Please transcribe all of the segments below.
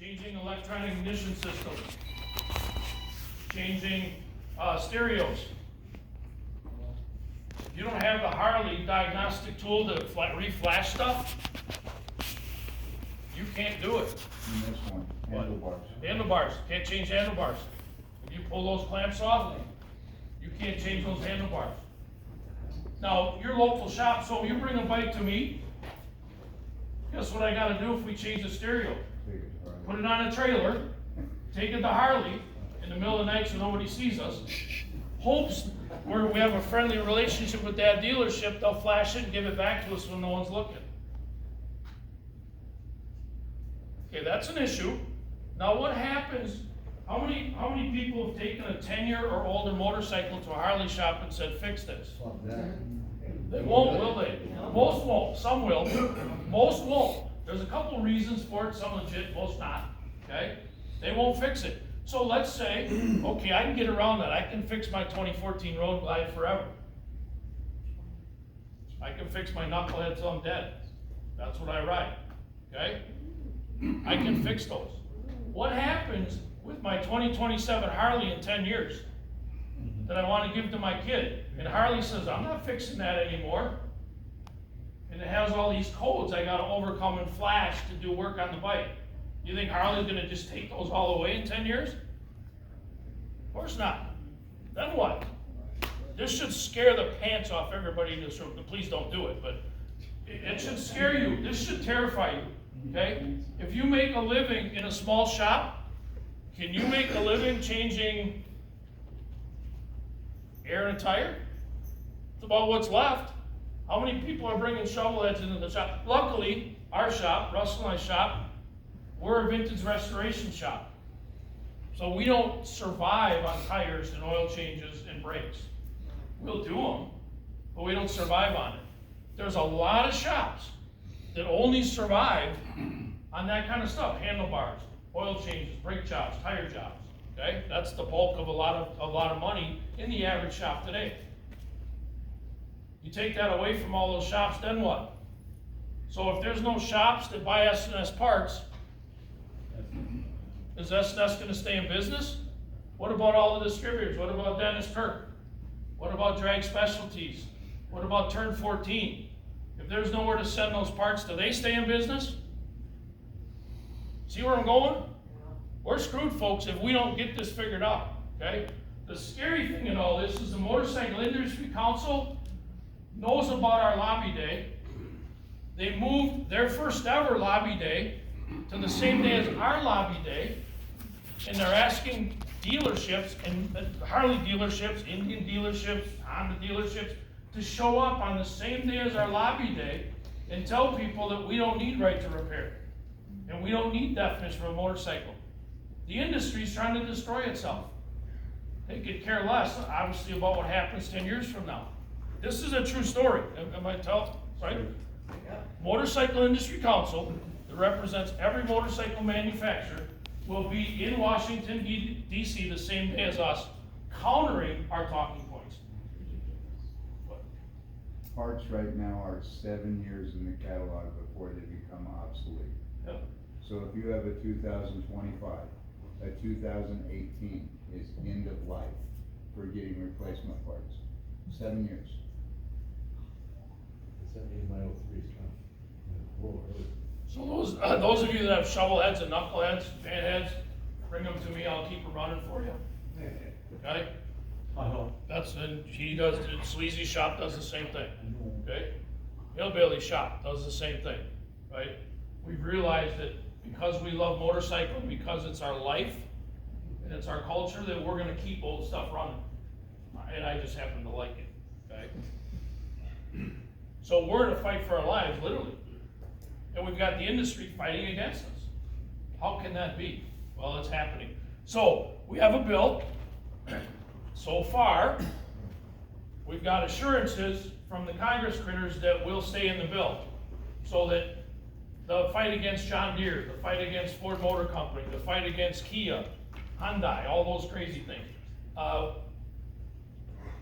changing electronic ignition systems, changing stereos. If you don't have the Harley diagnostic tool to re-flash stuff, you can't do it. And this one, handlebars. Handlebars, can't change handlebars. If you pull those clamps off, you can't change those handlebars. Now, your local shop, so you bring a bike to me, guess what I gotta do if we change the stereo? Put it on a trailer, take it to Harley in the middle of the night so nobody sees us. Hopes where we have a friendly relationship with that dealership, they'll flash it and give it back to us when no one's looking. Okay, that's an issue. Now what happens, how many people have taken a 10-year or older motorcycle to a Harley shop and said, fix this? They won't, will they? Most won't, some will, most won't. There's a couple reasons for it, some legit, most not, okay? They won't fix it. So let's say, okay, I can get around that. I can fix my 2014 Road Glide forever. I can fix my knucklehead till I'm dead. That's what I ride, okay? I can fix those. What happens with my 2027 Harley in 10 years that I want to give to my kid? And Harley says, I'm not fixing that anymore. And it has all these codes I got to overcome and flash to do work on the bike. You think Harley's going to just take those all away in 10 years? Of course not. Then what? This should scare the pants off everybody in this room. Please don't do it, but it should scare you. This should terrify you, okay? If you make a living in a small shop, can you make a living changing air in a tire? It's about what's left. How many people are bringing shovel heads into the shop? Luckily, our shop, Russell and I shop, we're a vintage restoration shop. So we don't survive on tires and oil changes and brakes. We'll do them, but we don't survive on it. There's a lot of shops that only survive on that kind of stuff. Handlebars, oil changes, brake jobs, tire jobs. Okay? That's the bulk of a lot of money in the average shop today. You take that away from all those shops, then what? So if there's no shops that buy S&S parts, is S&S going to stay in business? What about all the distributors? What about Dennis Kirk? What about Drag Specialties? What about Turn 14? If there's nowhere to send those parts, do they stay in business? See where I'm going? We're screwed, folks, if we don't get this figured out, okay? The scary thing in all this is the Motorcycle Industry Council knows about our lobby day. They moved their first ever lobby day to the same day as our lobby day, and they're asking dealerships, and Harley dealerships, Indian dealerships, Honda dealerships, to show up on the same day as our lobby day and tell people that we don't need right to repair, and we don't need definition of a motorcycle. The industry's trying to destroy itself. They could care less, obviously, about what happens 10 years from now. This is a true story. Am I telling, right? Yeah. Motorcycle Industry Council, that represents every motorcycle manufacturer, will be in Washington, D.C. the same day as us, countering our talking points. What? Parts right now are 7 years in the catalog before they become obsolete. Yep. So if you have a 2025, a 2018 is end of life for getting replacement parts. 7 years. So those of you that have shovel heads and knuckle heads, fan heads, bring them to me. I'll keep them running for you. Okay? That's and he does. Sleazy shop does the same thing. Okay? Hillbilly shop does the same thing. Right? We've realized that because we love motorcycling, because it's our life and it's our culture, that we're going to keep old stuff running. And I just happen to like it. Okay? So we're in a fight for our lives, literally. And we've got the industry fighting against us. How can that be? Well, it's happening. So we have a bill. So far, we've got assurances from the Congress critters that will stay in the bill. So that the fight against John Deere, the fight against Ford Motor Company, the fight against Kia, Hyundai, all those crazy things.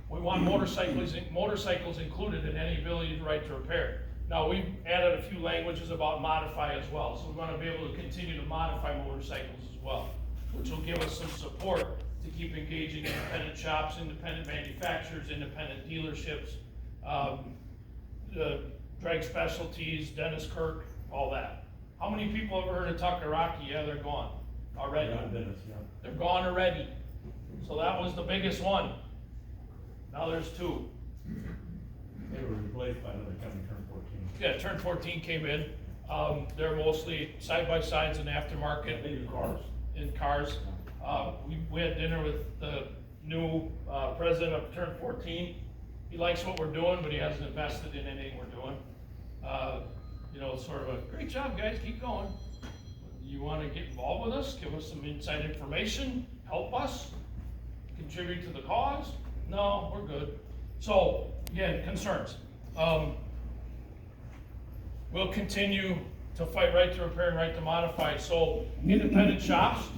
We want motorcycles included in any ability to right to repair. Now, we've added a few languages about modify as well, so we wanna be able to continue to modify motorcycles as well, which will give us some support to keep engaging independent shops, independent manufacturers, independent dealerships, the drag specialties, Dennis Kirk, all that. How many people ever heard of Tuckeraki? Yeah, they're gone already. They're gone already. So that was the biggest one. Now there's two. They were replaced by another company, Turn 14. Yeah, Turn 14 came in. They're mostly side-by-sides and aftermarket. They do cars. In cars. We had dinner with the new president of Turn 14. He likes what we're doing, but he hasn't invested in anything we're doing. You know, sort of a, great job, guys, keep going. You wanna get involved with us, give us some inside information, help us, contribute to the cause? No, we're good. So, again, concerns. We'll continue to fight right to repair and right to modify. So, independent shops,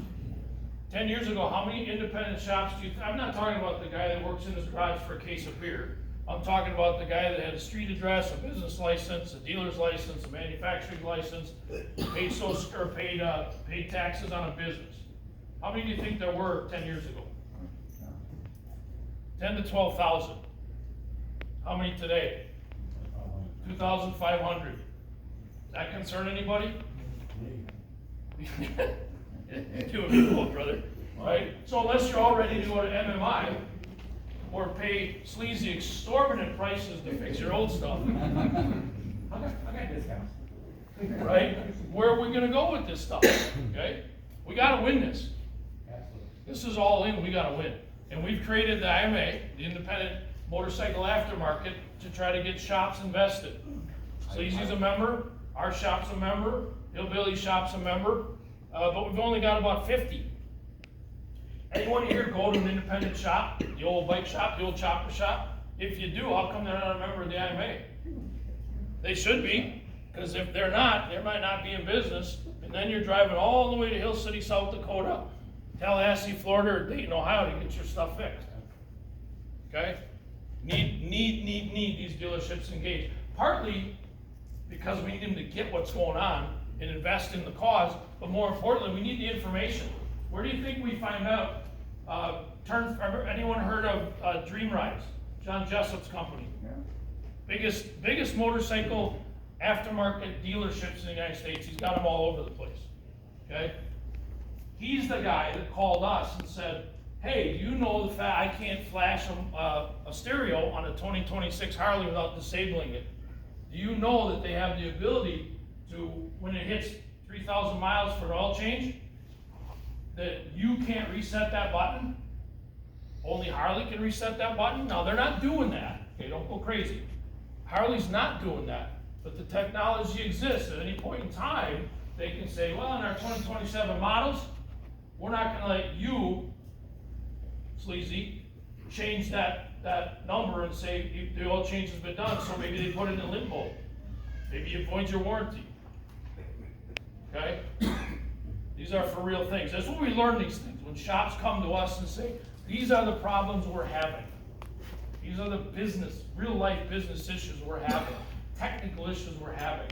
10 years ago, how many independent shops do you, I'm not talking about the guy that works in his garage for a case of beer. I'm talking about the guy that had a street address, a business license, a dealer's license, a manufacturing license, paid taxes on a business. How many do you think there were 10 years ago? 10 to 12,000. How many today? 2,500. Does that concern anybody? You and me both, brother. Right? So unless you're all ready to go to MMI or pay sleazy, exorbitant prices to fix your old stuff, I got discounts. right? Where are we gonna go with this stuff? Okay? We gotta win this. Absolutely. This is all in, we gotta win. And we've created the IMA, the Independent Motorcycle Aftermarket, to try to get shops invested. Sleazy's a member, our shop's a member, Hillbilly Shop's a member, but we've only got about 50. Anyone here go to an independent shop, the old bike shop, the old chopper shop? If you do, how come they're not a member of the IMA? They should be, because if they're not, they might not be in business, and then you're driving all the way to Hill City, South Dakota, Tallahassee, Florida, or Dayton, Ohio to get your stuff fixed. Okay? Need these dealerships engaged. Partly because we need them to get what's going on and invest in the cause, but more importantly, we need the information. Where do you think we find out? Anyone heard of Dream Rides? John Jessup's company. Yeah. Biggest motorcycle aftermarket dealerships in the United States. He's got them all over the place. Okay? He's the guy that called us and said, hey, do you know the fact I can't flash a stereo on a 2026 Harley without disabling it? Do you know that they have the ability to, when it hits 3,000 miles for an oil change, that you can't reset that button? Only Harley can reset that button? Now, they're not doing that. Okay, don't go crazy. Harley's not doing that. But the technology exists. At any point in time, they can say, well, in our 2027 models, we're not going to let you, sleazy, change that number and say the oil change has been done, so maybe they put it in limbo. Maybe you void your warranty. Okay? These are for real things. That's when we learn these things. When shops come to us and say, these are the problems we're having. These are the real life business issues we're having. Technical issues we're having.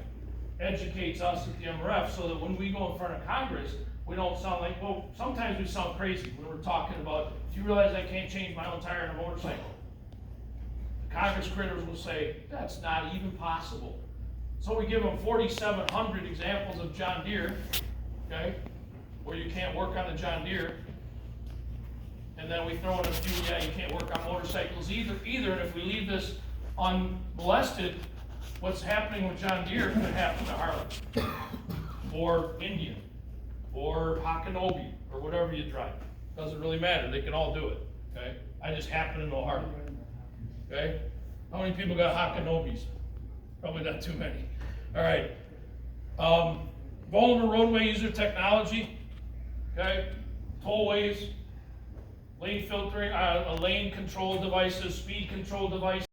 Educates us at the MRF so that when we go in front of Congress, we don't sound like, well, sometimes we sound crazy when we're talking about, do you realize I can't change my own tire on a motorcycle? The Congress critters will say, that's not even possible. So we give them 4,700 examples of John Deere, okay, where you can't work on the John Deere. And then we throw in a few, yeah, you can't work on motorcycles either. And if we leave this unmolested, what's happening with John Deere could happen to Harley, or Indian, or Hakanobi, or whatever you drive. Doesn't really matter, they can all do it, okay? I just happen to know Harley, okay? How many people got Hakanobis? Probably not too many. All right. Vulnerable roadway user technology, okay? Tollways, lane filtering, lane control devices, speed control devices.